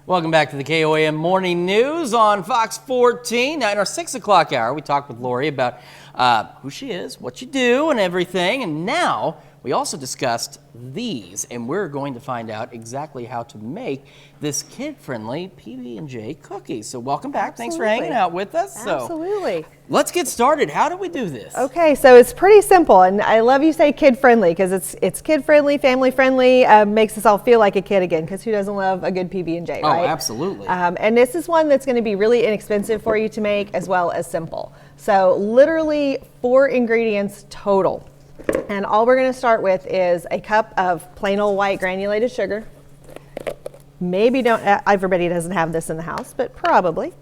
Welcome back to the KOAM Morning News on Fox 14. Now in our 6 o'clock hour, we talked with Lori about who she is, what you do, and everything. And now we also discussed these, and we're going to find out exactly how to make this kid-friendly PB&J cookie. So welcome back. Absolutely. Thanks for hanging out with us. Absolutely. So let's get started. How do we do this? Okay, so it's pretty simple, and I love you say kid-friendly because it's kid-friendly, family-friendly, makes us all feel like a kid again, because who doesn't love a good PB&J, right? Oh, absolutely. And this is one that's going to be really inexpensive for you to make as well as simple. So literally 4 ingredients total. And all we're going to start with is a cup of plain old white granulated sugar. Maybe everybody doesn't have this in the house, but probably.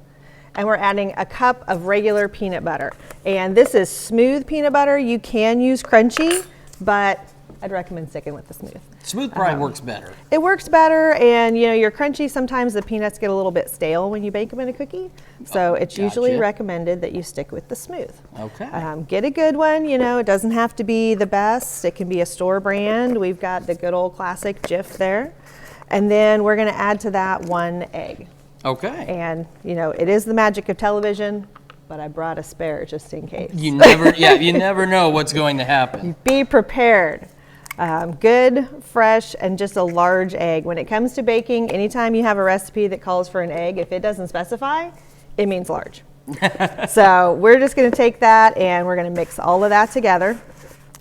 And we're adding a cup of regular peanut butter. And this is smooth peanut butter. You can use crunchy, but I'd recommend sticking with the smooth. Smooth probably works better. It works better, and you know, your crunchy, sometimes the peanuts get a little bit stale when you bake them in a cookie. So it's usually recommended that you stick with the smooth. Okay. Get a good one, you know, it doesn't have to be the best. It can be a store brand. We've got the good old classic Jif there. And then we're gonna add to that 1 egg. Okay. And you know, it is the magic of television, but I brought a spare just in case. You never know what's going to happen. Be prepared. Good, fresh, and just a large egg. When it comes to baking, anytime you have a recipe that calls for an egg, if it doesn't specify, it means large. So we're just going to take that and we're going to mix all of that together.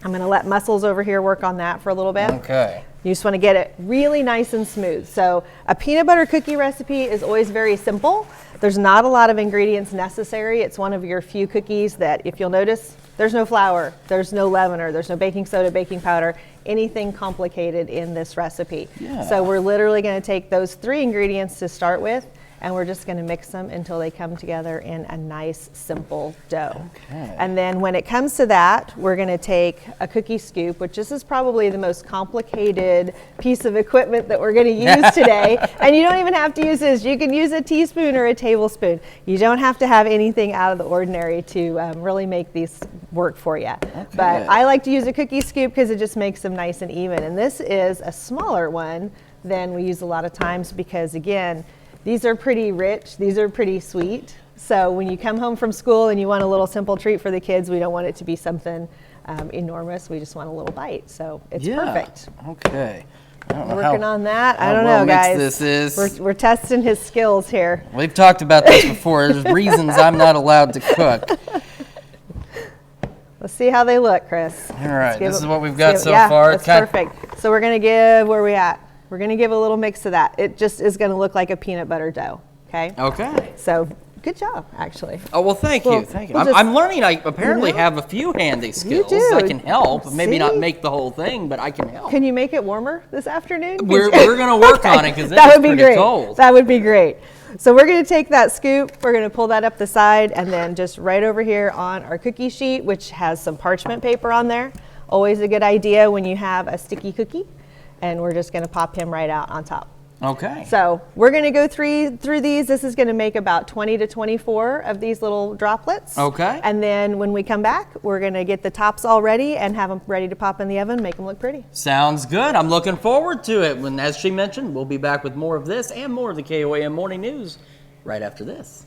I'm going to let Muscles over here work on that for a little bit. Okay. You just want to get it really nice and smooth. So a peanut butter cookie recipe is always very simple. There's not a lot of ingredients necessary. It's one of your few cookies that, if you'll notice, there's no flour, there's no leavener, there's no baking soda, baking powder, anything complicated in this recipe. Yeah. So we're literally going to take those 3 ingredients to start with, and we're just going to mix them until they come together in a nice, simple dough. Okay. And then when it comes to that, we're going to take a cookie scoop, which this is probably the most complicated piece of equipment that we're going to use today. And you don't even have to use this. You can use a teaspoon or a tablespoon. You don't have to have anything out of the ordinary to really make these work for you. Okay. But I like to use a cookie scoop because it just makes them nice and even. And this is a smaller one than we use a lot of times because, again, these are pretty rich, these are pretty sweet. So when you come home from school and you want a little simple treat for the kids, we don't want it to be something enormous. We just want a little bite. So it's perfect. Okay. I don't know Working on that. I how don't well know, guys. mixed this is. We're testing his skills here. We've talked about this before. There's reasons I'm not allowed to cook. Let's see how they look, Chris. All right, this is what we've got so far. That's perfect. So we're gonna give, where are we at? We're gonna give a little mix of that. It just is gonna look like a peanut butter dough, okay? Okay. So good job, actually. Oh, well, thank you. Thank you. I'm learning. I apparently have a few handy skills. You do. I can help. Maybe not See? make the whole thing, but I can help. Can you make it warmer this afternoon? We're going to work on it because that it's would be pretty great. cold. That would be great. So we're going to take that scoop, we're going to pull that up the side, and then just right over here on our cookie sheet, which has some parchment paper on there. Always a good idea when you have a sticky cookie. And we're just going to pop him right out on top. Okay. So we're going to go through these. This is going to make about 20 to 24 of these little droplets. Okay. And then when we come back, we're going to get the tops all ready and have them ready to pop in the oven, make them look pretty. Sounds good. I'm looking forward to it. When, as she mentioned, we'll be back with more of this and more of the KOAM Morning News right after this.